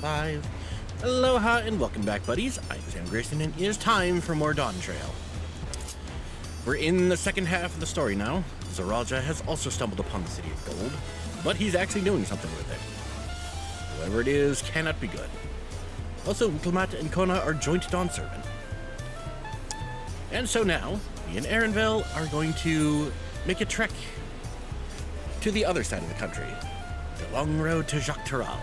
XIV. Aloha and welcome back, buddies. I'm Sam Grayson, and it is time for more Dawntrail. We're in the second half of the story now. Zaraja has also stumbled upon the City of Gold, but he's actually doing something with it. Whoever it is cannot be good. Also, Winklemat and Kona are joint Dawn Servant. And so now, me and Aaronville are going to make a trek to the other side of the country. The long road to Jacques Terral.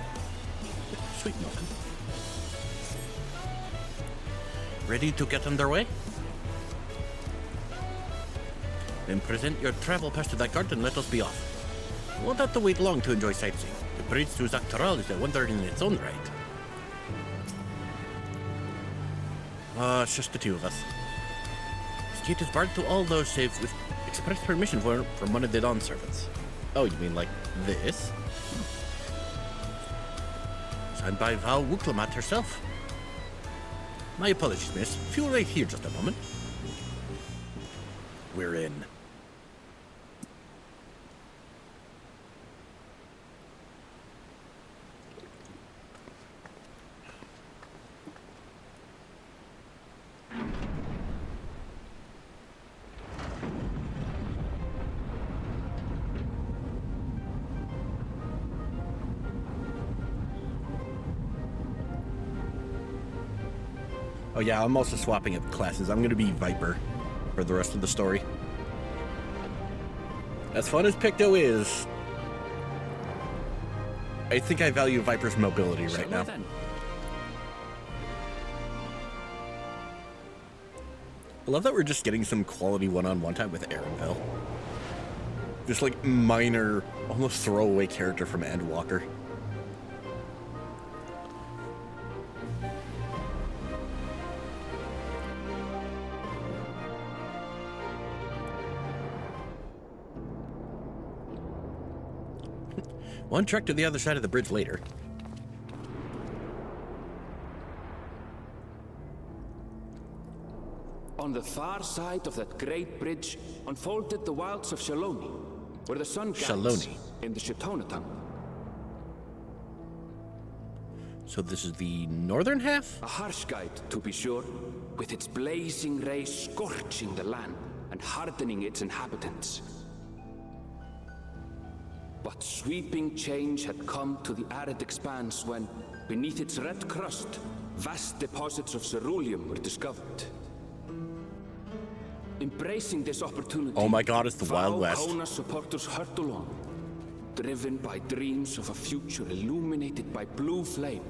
Sweet muffin. Ready to get underway? Then present your travel pass to that guard and let us be off. You won't have to wait long to enjoy sightseeing. The bridge to Jacques Terral is a wonder in its own right. It's just the two of us. This gate is barred to all those save with express permission from one of the Dawn servants. Oh, you mean like this? Signed by Val Winklemat herself. My apologies, miss. If you'll wait here just a moment. We're in. Oh yeah, I'm also swapping up classes. I'm going to be Viper for the rest of the story. As fun as Picto is, I think I value Viper's mobility right now. I love that we're just getting some quality one-on-one time with Aaronville. Just like minor, almost throwaway character from Endwalker. One trek to the other side of the bridge later. On the far side of that great bridge unfolded the wilds of Shaloni, where the sun guides in the Shitonaton. So this is the northern half? A harsh guide, to be sure, with its blazing rays scorching the land and hardening its inhabitants. But sweeping change had come to the arid expanse when, beneath its red crust, vast deposits of ceruleum were discovered. Embracing this opportunity, oh my god, it's the Wild West. Kona supporters hurtle on, driven by dreams of a future illuminated by blue flame.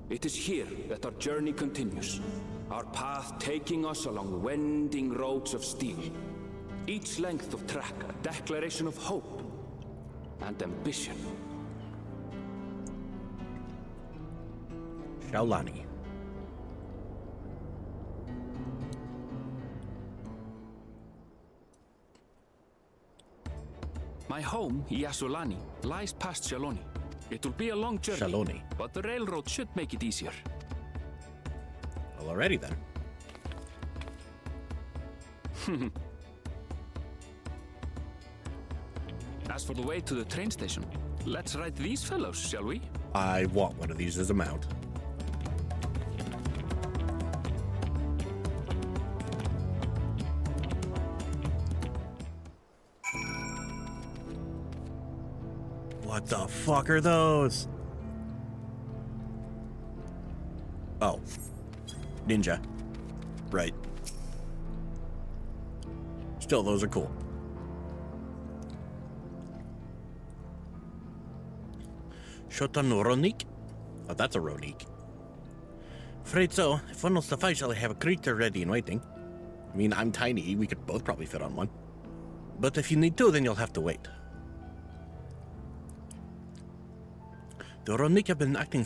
It is here that our journey continues, our path taking us along winding roads of steel. Each length of track a declaration of hope and ambition. Shaolani. My home, Yasulani, lies past Shaloni. It will be a long journey, but the railroad should make it easier. Well, alrighty then. As for the way to the train station, let's ride these fellows, shall we? I want one of these as a mount. What the fuck are those? Oh. Ninja. Right. Still, those are cool. Shotan Ronik? Oh, that's a Ronik. Afraid so. If one will suffice, I'll have a creature ready and waiting. I mean, I'm tiny. We could both probably fit on one. But if you need two, then you'll have to wait. The Ronik have been acting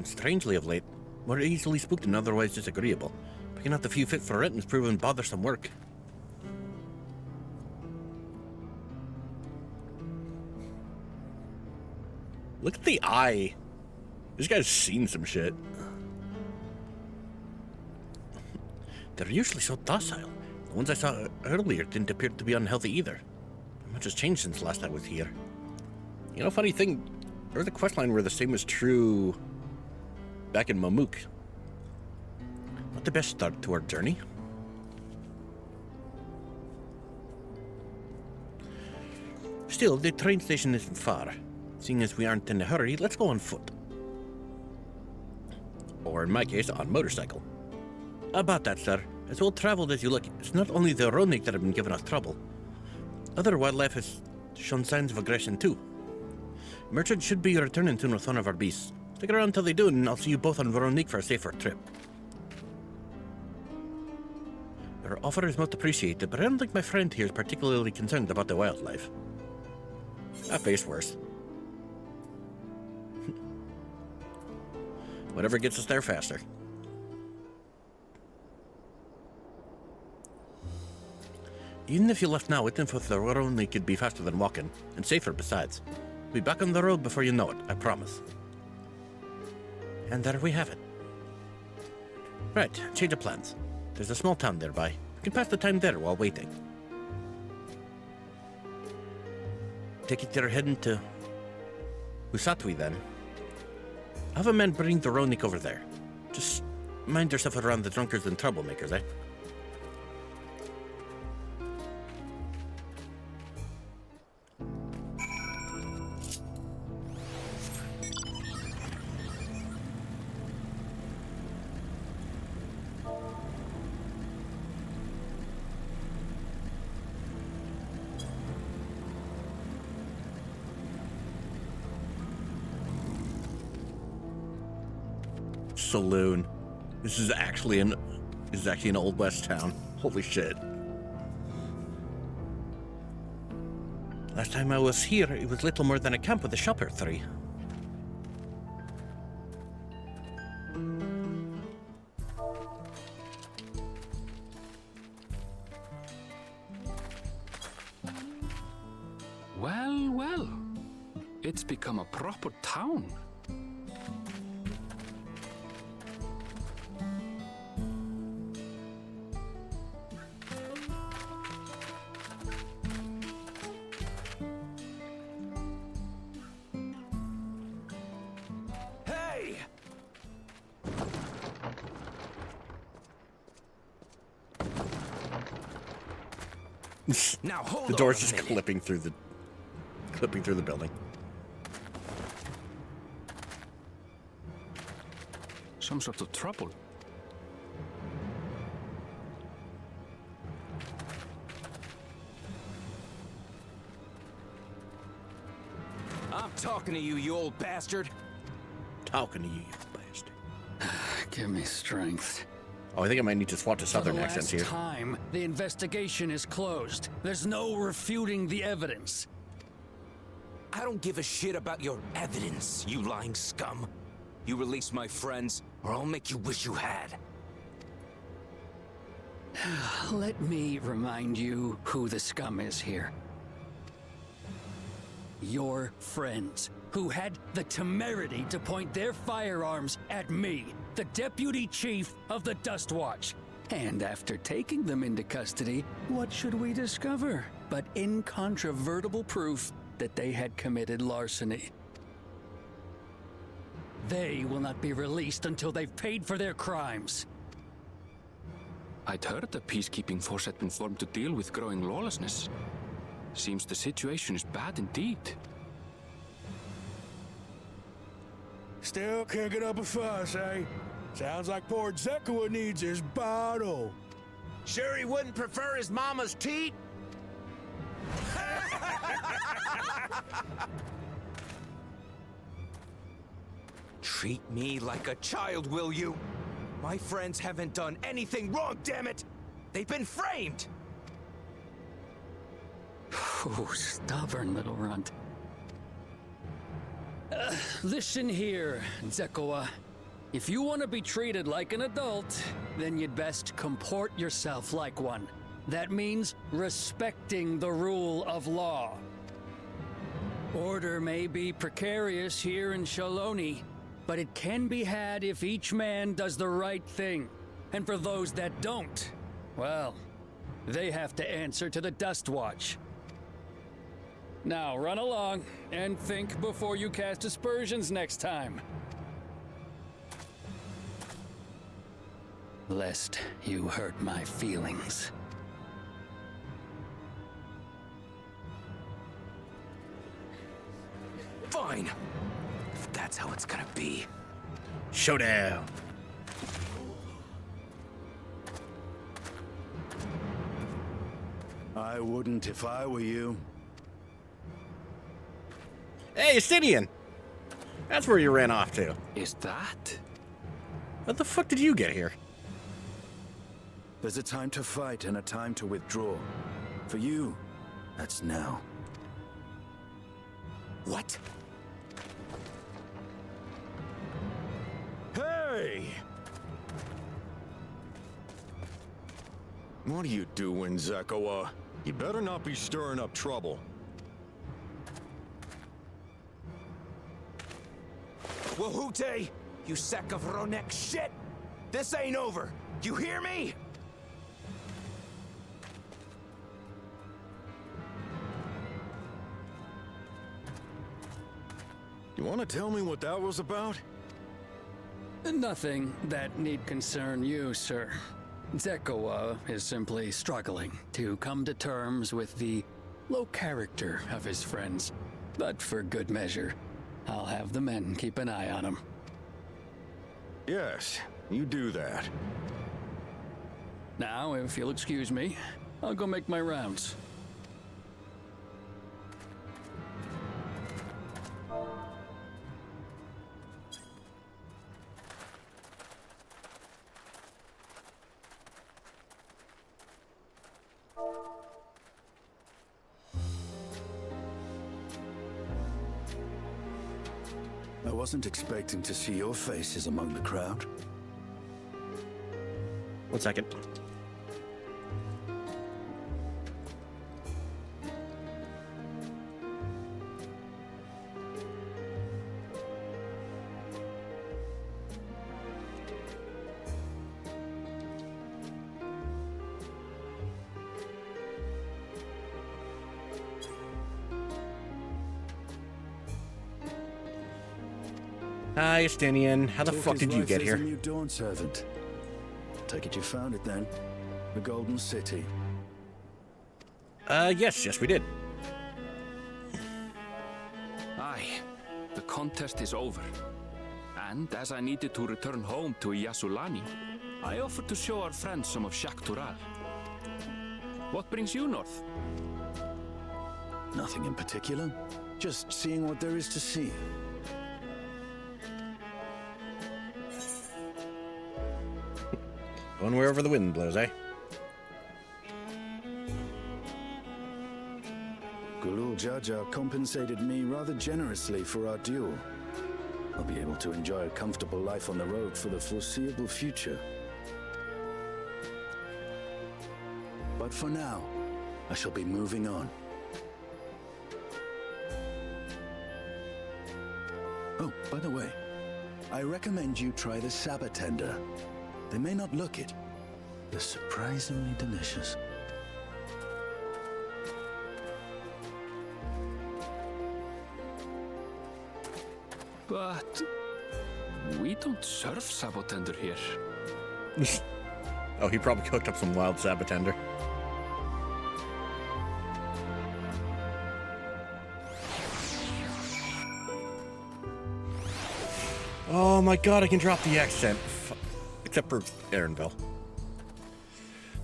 strangely of late. More easily spooked and otherwise disagreeable. Picking out the few fit for rent has proven bothersome work. Look at the eye. This guy's seen some shit. They're usually so docile. The ones I saw earlier didn't appear to be unhealthy either. Not much has changed since last I was here. You know, funny thing, there's a questline where the same was true back in Mamuk. Not the best start to our journey. Still, the train station isn't far. Seeing as we aren't in a hurry, let's go on foot. Or in my case, on motorcycle. About that, sir. As well traveled as you look, it's not only the Ronik that have been giving us trouble. Other wildlife has shown signs of aggression too. Merchants should be returning soon with one of our beasts. Stick around until they do, and I'll see you both on Ronik for a safer trip. Your offer is most appreciated, but I don't think my friend here is particularly concerned about the wildlife. That face worse. Whatever gets us there faster. Even if you left now, waiting for the Ronik could be faster than walking, and safer besides. We'll be back on the road before you know it, I promise. And there we have it. Right, change of plans. There's a small town nearby. We can pass the time there while waiting. Take it you're heading to Usatwi then. Have a man bring the Ronik over there. Just mind yourself around the drunkards and troublemakers, eh? Saloon. This is actually an Old West town. Holy shit. Last time I was here, it was little more than a camp with a shop or three. Well, well. It's become a proper town. Now hold The door's on just a minute. clipping through the building. Some sort of trouble. I'm talking to you, you old bastard. Talking to you, you bastard. Give me strength. Oh, I think I might need to swap to For southern the accents last here. time, the investigation is closed. There's no refuting the evidence. I don't give a shit about your evidence, you lying scum. You release my friends, or I'll make you wish you had. Let me remind you who the scum is here. Your friends, who had the temerity to point their firearms at me, the deputy chief of the Dust Watch. And after taking them into custody, what should we discover but incontrovertible proof that they had committed larceny? They will not be released until they've paid for their crimes. I'd heard the peacekeeping force had been formed to deal with growing lawlessness. Seems the situation is bad indeed. Still can't get up a fuss, eh? Sounds like poor Zekua needs his bottle. Sure he wouldn't prefer his mama's teat? Treat me like a child, will you? My friends haven't done anything wrong, damn it! They've been framed! Oh, stubborn little runt. Listen here, Zekua. If you want to be treated like an adult, then you'd best comport yourself like one. That means respecting the rule of law. Order may be precarious here in Shaloni, but it can be had if each man does the right thing. And for those that don't, well, they have to answer to the Dust Watch. Now run along and think before you cast aspersions next time. Lest you hurt my feelings. Fine. If that's how it's gonna be. Showdown. I wouldn't if I were you. Hey, Sidian! That's where you ran off to. Is that? How the fuck did you get here? There's a time to fight and a time to withdraw. For you, that's now. What? Hey! What are you doing, Zekawa? You better not be stirring up trouble. Wahute! You sack of Ronek shit! This ain't over! You hear me? You want to tell me what that was about? Nothing that need concern you, sir. Zekawa is simply struggling to come to terms with the low character of his friends. But for good measure, I'll have the men keep an eye on him. Yes, you do that. Now, if you'll excuse me, I'll go make my rounds. I wasn't expecting to see your faces among the crowd. 1 second. Hi, Estinian. How the fuck did you get here? A new Dawn servant. Take it you found it then. The Golden City. Yes, we did. Aye. The contest is over. And as I needed to return home to Yasulani, I offered to show our friends some of Shaktural. What brings you north? Nothing in particular. Just seeing what there is to see. Going wherever the wind blows, eh? Gulul Jaja compensated me rather generously for our duel. I'll be able to enjoy a comfortable life on the road for the foreseeable future. But for now, I shall be moving on. Oh, by the way, I recommend you try the Sabatender. They may not look it. They're surprisingly delicious. But we don't serve Sabotender here. Oh, he probably cooked up some wild Sabatender. Oh my god, I can drop the accent. Except for Aaronville.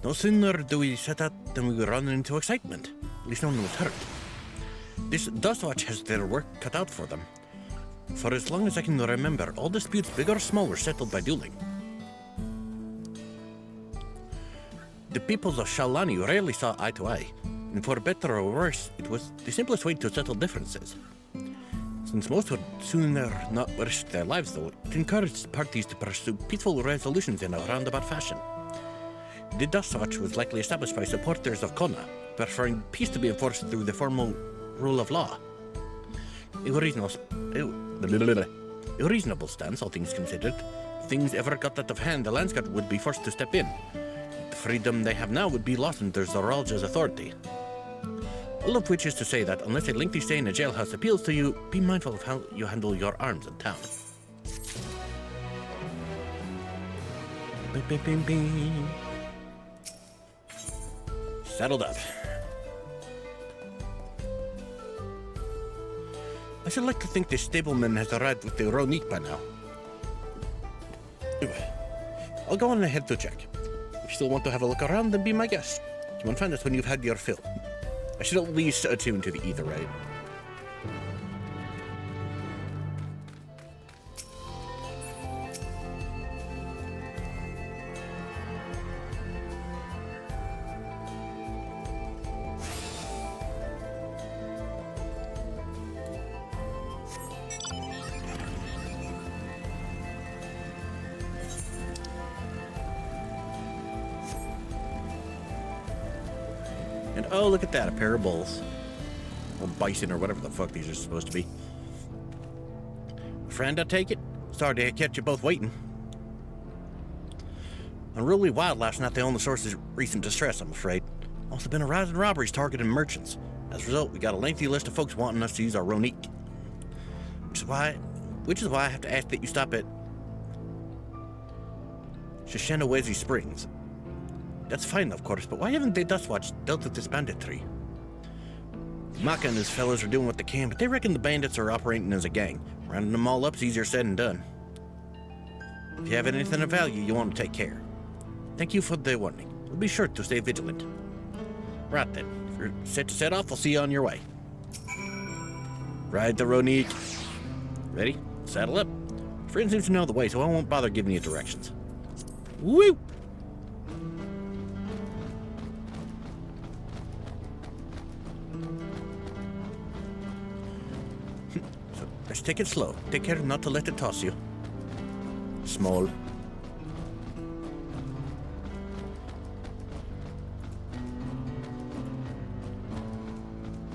No sooner do we set out than we run into excitement. At least no one was hurt. This Dustwatch has their work cut out for them. For as long as I can remember, all disputes, big or small, were settled by dueling. The peoples of Shalani rarely saw eye to eye, and for better or worse, it was the simplest way to settle differences. Since most would sooner not risk their lives, though, it encouraged parties to pursue peaceful resolutions in a roundabout fashion. The Dustwatch was likely established by supporters of Kona, preferring peace to be enforced through the formal rule of law. A reasonable stance, all things considered. If things ever got out of hand, the Landsguard would be forced to step in. The freedom they have now would be lost under Zoralja's authority. All of which is to say that unless a lengthy stay in a jailhouse appeals to you, be mindful of how you handle your arms in town. Bing, bing, bing, bing. Saddled up. I should like to think the stableman has arrived with the Ronique by now. I'll go on ahead to check. If you still want to have a look around, then be my guest. You won't find us when you've had your fill. I should at least attune to the ether, right? And oh, look at that, a pair of bulls. Or bison, or whatever the fuck these are supposed to be. Friend, I take it? Sorry to catch you both waiting. Unruly wildlife's not the only source of recent distress, I'm afraid. Also been a rise in robberies targeting merchants. As a result, we got a lengthy list of folks wanting us to use our Ronique. Which is why I have to ask that you stop at Shishanawezi Springs. That's fine, of course, but why haven't they Dust Watch dealt with this banditry? Maka and his fellows are doing what they can, but they reckon the bandits are operating as a gang. Rounding them all up's easier said than done. If you have anything of value, you want to take care. Thank you for the warning. We'll be sure to stay vigilant. Right then, if you're set to set off, I'll see you on your way. Ride the Ronique. Ready? Saddle up. Friend seems to know the way, so I won't bother giving you directions. Woo! Just take it slow. Take care not to let it toss you. Small.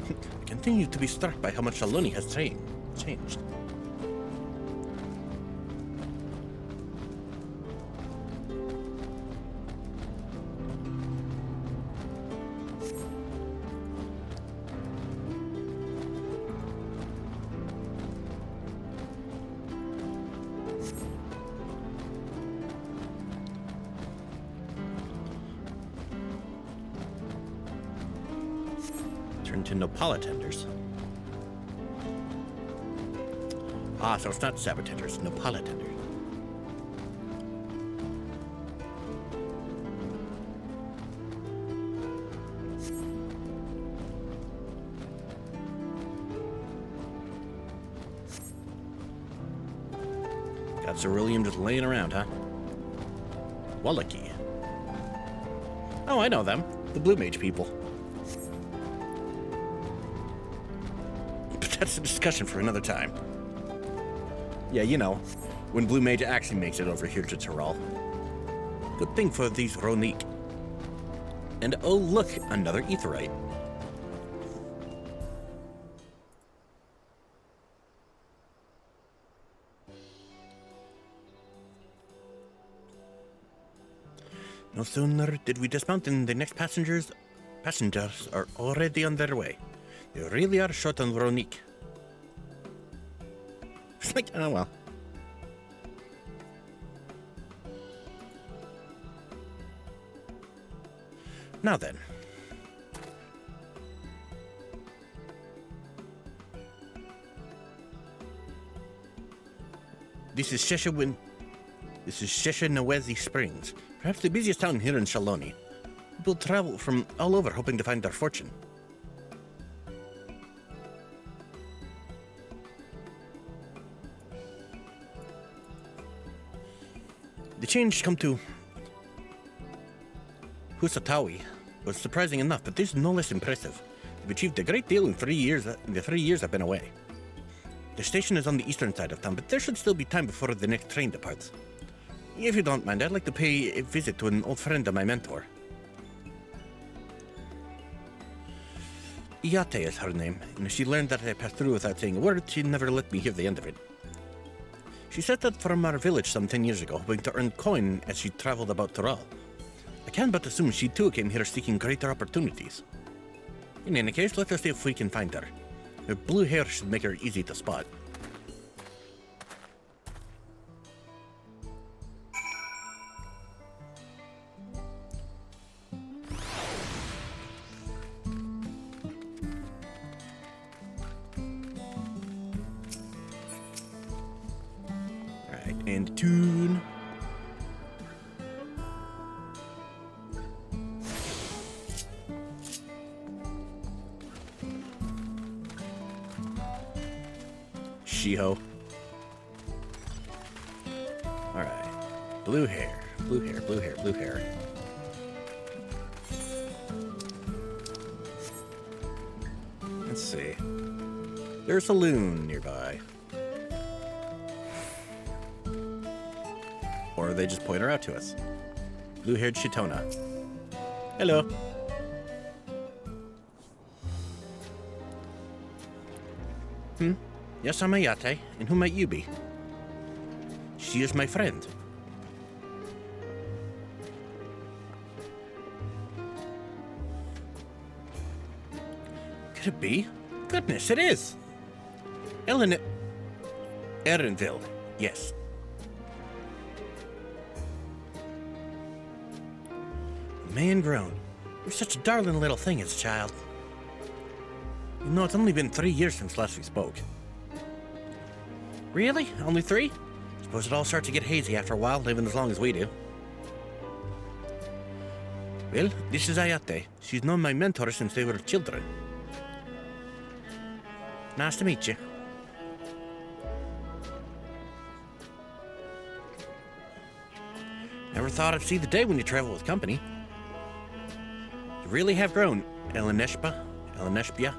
I continue to be struck by how much Shaloni has changed. To Nopala tenders. Ah, so it's not sabotenders, Nopala tenders. Got Ceruleum just laying around, huh? Wallaki. Oh, I know them. The Blue Mage people. That's a discussion for another time. Yeah, you know, when Blue Mage actually makes it over here to Tyrol. Good thing for these Ronique. And oh look, another Aetheryte. No sooner did we dismount than the next passengers are already on their way. They really are short on Ronique. It's like, oh well. Now then. This is Shishanawezi Springs, perhaps the busiest town here in Shaloni. People travel from all over hoping to find their fortune. The change come to Husatawi was surprising enough, but this is no less impressive. They've achieved a great deal in the 3 years I've been away. The station is on the eastern side of town, but there should still be time before the next train departs. If you don't mind, I'd like to pay a visit to an old friend of my mentor. Iyate is her name, and if she learned that I passed through without saying a word, she'd never let me hear the end of it. She set out from our village some 10 years ago, hoping to earn coin as she traveled about Tyrol. I can't but assume she too came here seeking greater opportunities. In any case, let us see if we can find her. Her blue hair should make her easy to spot. Alright, and tune. Shiho. Alright. Blue hair, blue hair, blue hair, blue hair. Let's see. There's a saloon nearby. Or they just point her out to us. Blue-haired Shitona. Hello. Yes, I'm Ayate, and who might you be? She is my friend. Could it be? Goodness, it is! Erenville, yes. Man grown. You're such a darling little thing as a child. You know, it's only been 3 years since last we spoke. Really? Only 3? Suppose it all starts to get hazy after a while, living as long as we do. Well, this is Ayate. She's known my mentor since they were children. Nice to meet you. Never thought I'd see the day when you travel with company. You really have grown, Eleneshpia.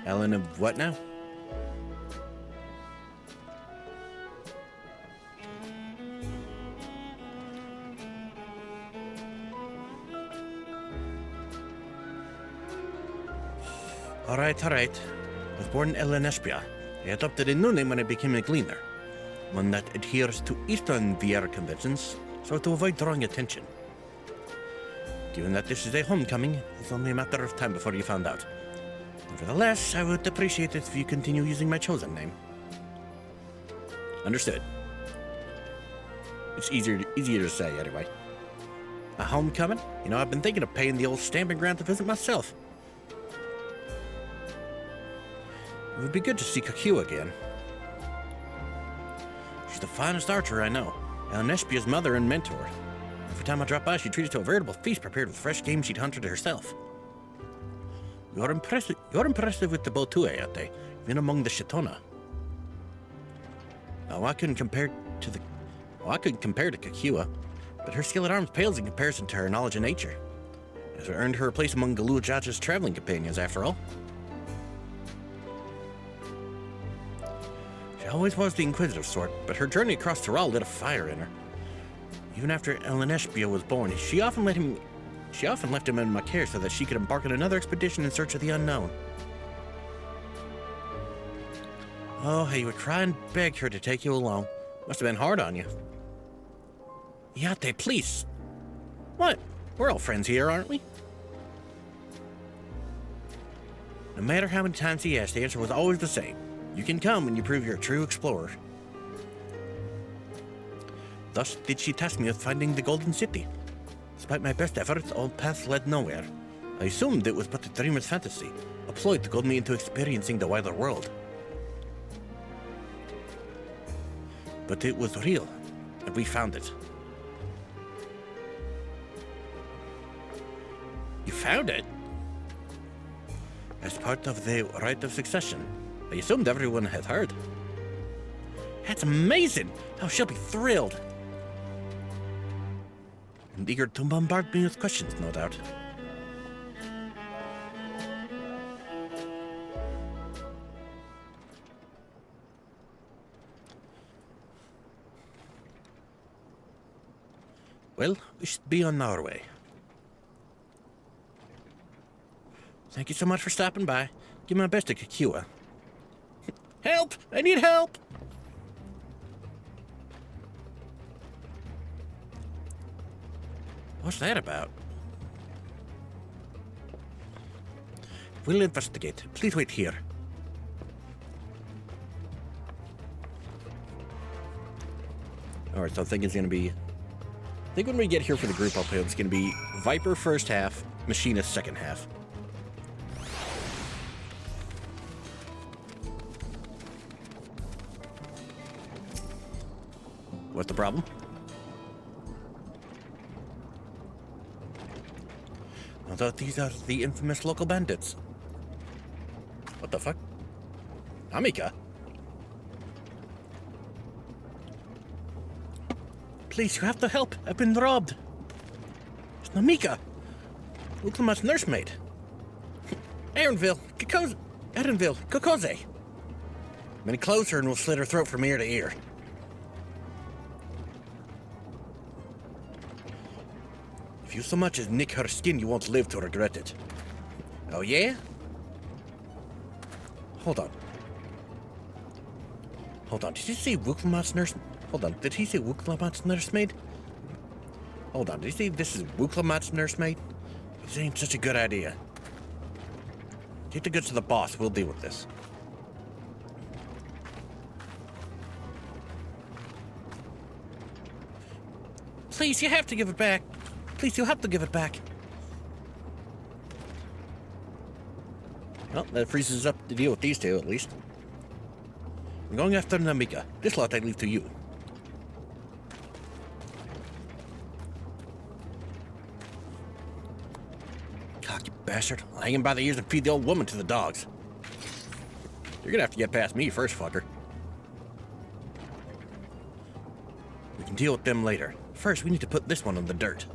Ellen of what now? Alright. I was born in Eleneshpia. I adopted a new name when I became a gleaner. One that adheres to Eastern VR conventions, so to avoid drawing attention. Given that this is a homecoming, it's only a matter of time before you found out. Nevertheless, I would appreciate it if you continue using my chosen name. Understood. It's easier to say, anyway. A homecoming? You know, I've been thinking of paying the old stamping ground to visit myself. It would be good to see Kaku again. She's the finest archer I know, Eleneshpia's mother and mentor. Every time I drop by, she treats it to a veritable feast prepared with fresh game she'd hunted herself. You're impressive with the bow too, Ayate, even among the Shitona. Now, I couldn't compare to Kakua, but her skill at arms pales in comparison to her knowledge of nature. It has earned her a place among Galua Jaja's traveling companions, after all. She always was the inquisitive sort, but her journey across Tyral lit a fire in her. Even after Eleneshpia was born, she often left him in my care so that she could embark on another expedition in search of the unknown. Oh, how you would cry and beg her to take you along. Must have been hard on you. Yate, please. What? We're all friends here, aren't we? No matter how many times he asked, the answer was always the same. You can come when you prove you're a true explorer. Thus did she task me with finding the Golden City. Despite my best efforts, all paths led nowhere. I assumed it was but a dreamer's fantasy, a ploy to goad me into experiencing the wider world. But it was real, and we found it. You found it? As part of the rite of succession. I assumed everyone had heard. That's amazing! Oh, she'll be thrilled. And eager to bombard me with questions, no doubt. Well, we should be on our way. Thank you so much for stopping by. Give my best to Kakua. Help! I need help! that about? We'll investigate. Please wait here. Alright, so I think it's gonna be... I think when we get here for the group uphill, it's gonna be Viper first half, Machinist second half. What's the problem? I thought these are the infamous local bandits. What the fuck? Amika? Please, you have to help. I've been robbed. It's Namika. Uklamat's nursemaid. Erenville, Kokoze. Many closer and we'll slit her throat from ear to ear. If you so much as nick her skin, you won't live to regret it. Oh yeah? Hold on. Did he say Wuklamat's nurse? Hold on, did he say Wuklamat's nursemaid? Hold on, did he say this is Wuklamat's nursemaid? This ain't such a good idea. Take the goods to the boss, we'll deal with this. Please, you have to give it back. Please, you have to give it back. Well, that freezes up to deal with these two, at least. I'm going after Namika. This lot I leave to you. Cocky bastard. I'll hang him by the ears and feed the old woman to the dogs. You're gonna have to get past me first, fucker. We can deal with them later. First, we need to put this one in the dirt.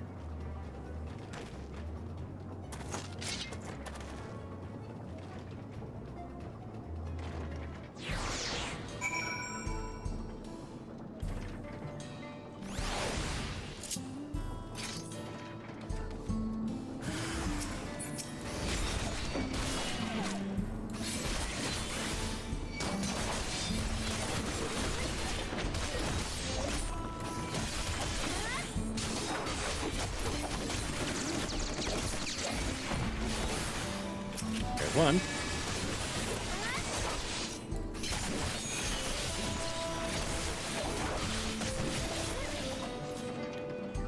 One.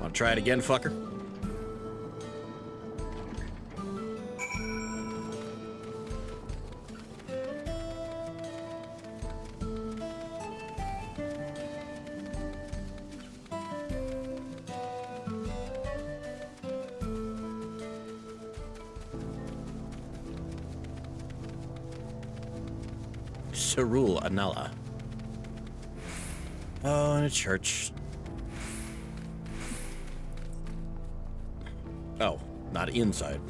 Want to try it again, fucker? Rule Anala. Oh, in a church. Oh, not inside.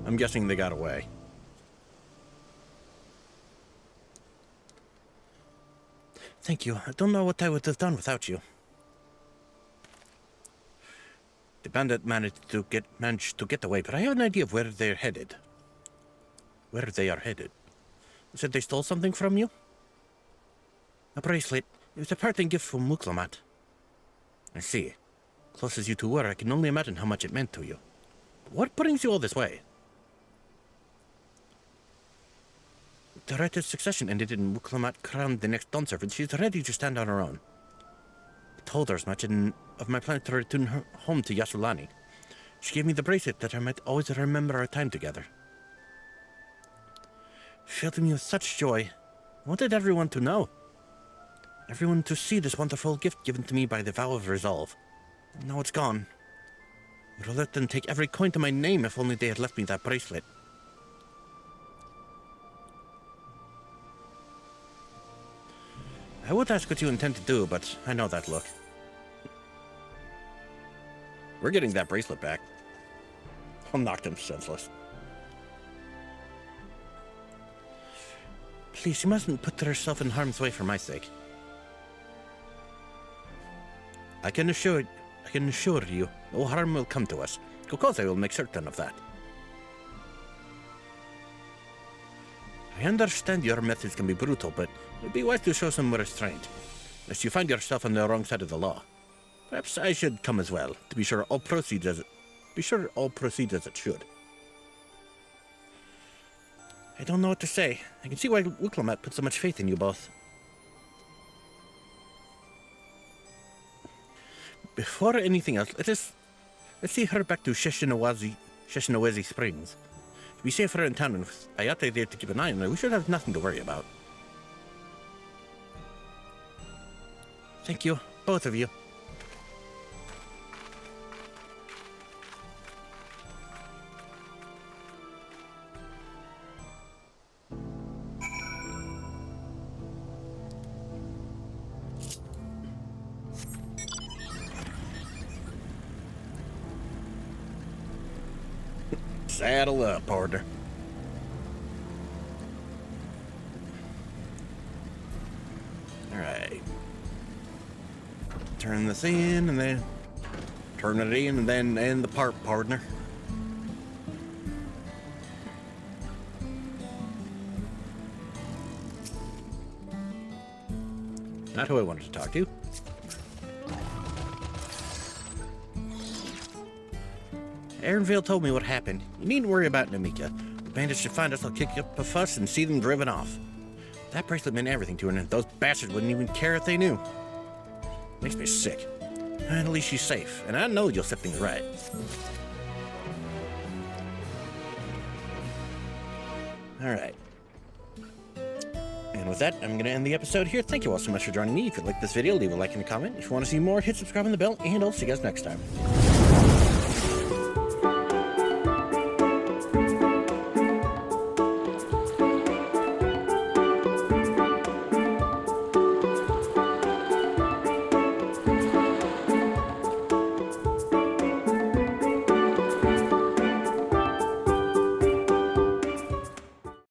I'm guessing they got away. Thank you. I don't know what I would have done without you. The bandit managed to get away, but I have an idea of where they're headed. Where they are headed. You said they stole something from you? A bracelet. It was a parting gift from Wuklamat. I see. Close as you two were, I can only imagine how much it meant to you. But what brings you all this way? The right of succession ended in Wuklamat crowned the next Dawn servant. She's ready to stand on her own. Told her as much of my plan to return her home to Yasulani. She gave me the bracelet that I might always remember our time together. Filled me with such joy. I wanted everyone to know. Everyone to see this wonderful gift given to me by the vow of resolve. Now it's gone. I would have let them take every coin to my name if only they had left me that bracelet. I would ask what you intend to do, but I know that look. We're getting that bracelet back. I'll knock them senseless. Please, you mustn't put yourself in harm's way for my sake. I can assure you, no harm will come to us. Kokoze will make certain of that. I understand your methods can be brutal, but it'd be wise to show some restraint, lest you find yourself on the wrong side of the law. Perhaps I should come as well, to be sure all proceeds as it should. I don't know what to say. I can see why Wuklomat put so much faith in you both. Before anything else, let's see her back to Sheshinawezi Springs. To be safer in town, and with Ayate there to keep an eye on her, we should have nothing to worry about. Thank you, both of you. Saddle up, partner. Alright. Turn this in, and then turn it in, and then end the part, partner. Not who I wanted to talk to. Aaronville told me what happened. You needn't worry about Namika. The bandits should find us, they'll kick up a fuss and see them driven off. That bracelet meant everything to her, and those bastards wouldn't even care if they knew. Makes me sick. And at least she's safe, and I know you'll set things right. Alright. And with that, I'm going to end the episode here. Thank you all so much for joining me. If you liked this video, leave a like and a comment. If you want to see more, hit subscribe and the bell, and I'll see you guys next time.